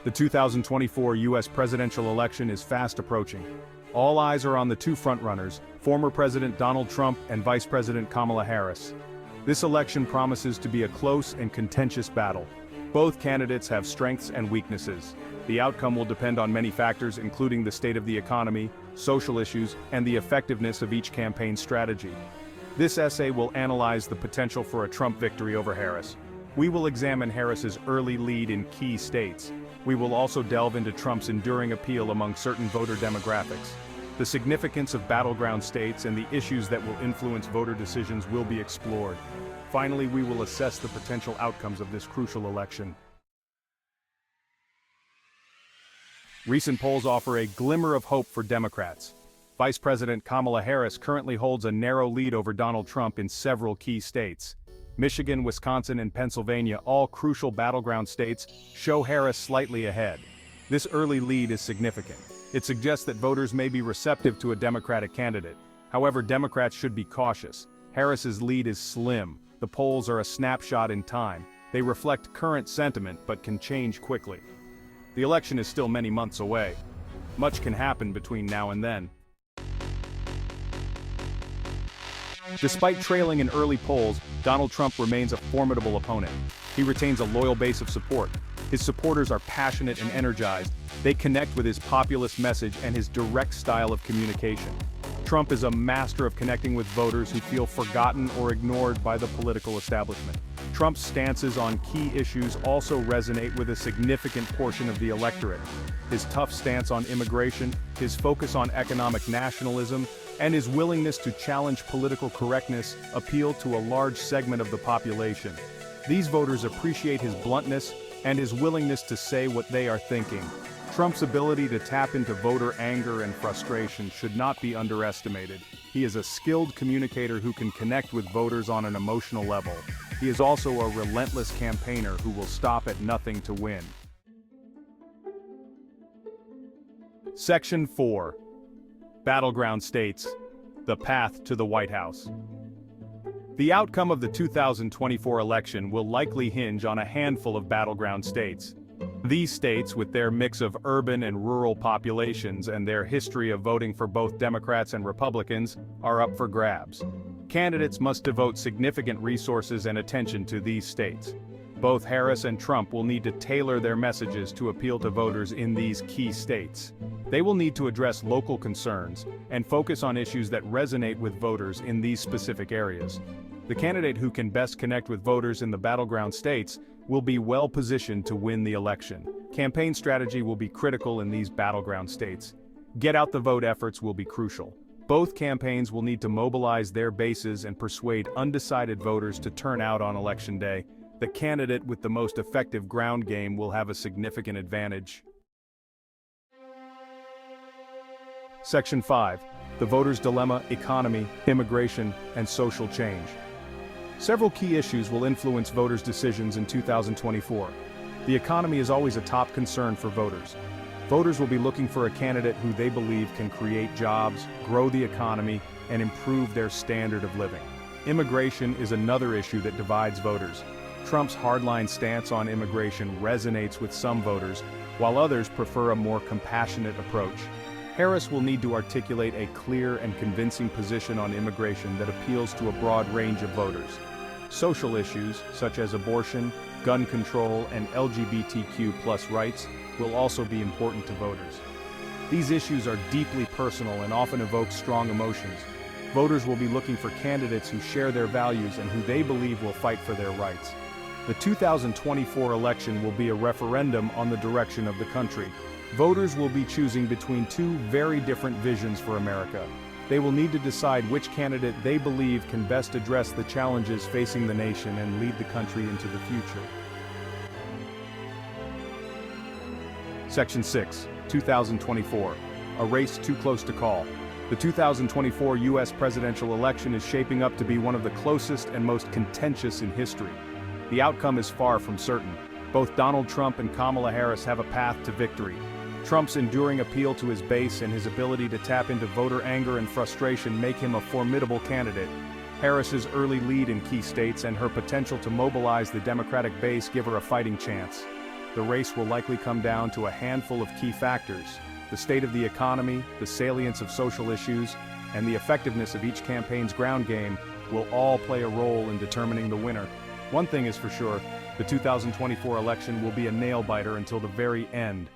The 2024 U.S. presidential election is fast approaching. All eyes are on the two frontrunners, former President Donald Trump and Vice President Kamala Harris. This election promises to be a close and contentious battle. Both candidates have strengths and weaknesses. The outcome will depend on many factors, including the state of the economy, social issues, and the effectiveness of each campaign strategy. This essay will analyze the potential for a Trump victory over Harris. We will examine Harris's early lead in key states. We will also delve into Trump's enduring appeal among certain voter demographics. The significance of battleground states and the issues that will influence voter decisions will be explored. Finally, we will assess the potential outcomes of this crucial election. Recent polls offer a glimmer of hope for Democrats. Vice President Kamala Harris currently holds a narrow lead over Donald Trump in several key states. Michigan, Wisconsin, and Pennsylvania, all crucial battleground states, show Harris slightly ahead. This early lead is significant. It suggests that voters may be receptive to a Democratic candidate. However, Democrats should be cautious. Harris's lead is slim. The polls are a snapshot in time. They reflect current sentiment but can change quickly. The election is still many months away. Much can happen between now and then. Despite trailing in early polls, Donald Trump remains a formidable opponent. He retains a loyal base of support. His supporters are passionate and energized. They connect with his populist message and his direct style of communication. Trump is a master of connecting with voters who feel forgotten or ignored by the political establishment. Trump's stances on key issues also resonate with a significant portion of the electorate. His tough stance on immigration, his focus on economic nationalism, and his willingness to challenge political correctness appeal to a large segment of the population. These voters appreciate his bluntness and his willingness to say what they are thinking. Trump's ability to tap into voter anger and frustration should not be underestimated. He is a skilled communicator who can connect with voters on an emotional level. He is also a relentless campaigner who will stop at nothing to win. Section 4. Battleground States. The Path to the White House. The outcome of the 2024 election will likely hinge on a handful of battleground states. These states, with their mix of urban and rural populations and their history of voting for both Democrats and Republicans, are up for grabs. Candidates must devote significant resources and attention to these states. Both Harris and Trump will need to tailor their messages to appeal to voters in these key states. They will need to address local concerns and focus on issues that resonate with voters in these specific areas. The candidate who can best connect with voters in the battleground states will be well positioned to win the election. Campaign strategy will be critical in these battleground states. Get out the vote efforts will be crucial. Both campaigns will need to mobilize their bases and persuade undecided voters to turn out on election day. The candidate with the most effective ground game will have a significant advantage. Section 5. The Voter's Dilemma, Economy, Immigration, and Social Change. Several key issues will influence voters' decisions in 2024. The economy is always a top concern for voters. Voters will be looking for a candidate who they believe can create jobs, grow the economy, and improve their standard of living. Immigration is another issue that divides voters. Trump's hardline stance on immigration resonates with some voters, while others prefer a more compassionate approach. Harris will need to articulate a clear and convincing position on immigration that appeals to a broad range of voters. Social issues, such as abortion, gun control, and LGBTQ+ rights, will also be important to voters. These issues are deeply personal and often evoke strong emotions. Voters will be looking for candidates who share their values and who they believe will fight for their rights. The 2024 election will be a referendum on the direction of the country. Voters will be choosing between two very different visions for America. They will need to decide which candidate they believe can best address the challenges facing the nation and lead the country into the future. Section 6, 2024. A race too close to call. The 2024 U.S. presidential election is shaping up to be one of the closest and most contentious in history. The outcome is far from certain. Both Donald Trump and Kamala Harris have a path to victory. Trump's enduring appeal to his base and his ability to tap into voter anger and frustration make him a formidable candidate. Harris's early lead in key states and her potential to mobilize the Democratic base give her a fighting chance. the race will likely come down to a handful of key factors: the state of the economy, the salience of social issues, and the effectiveness of each campaign's ground game will all play a role in determining the winner. One thing is for sure, the 2024 election will be a nail-biter until the very end.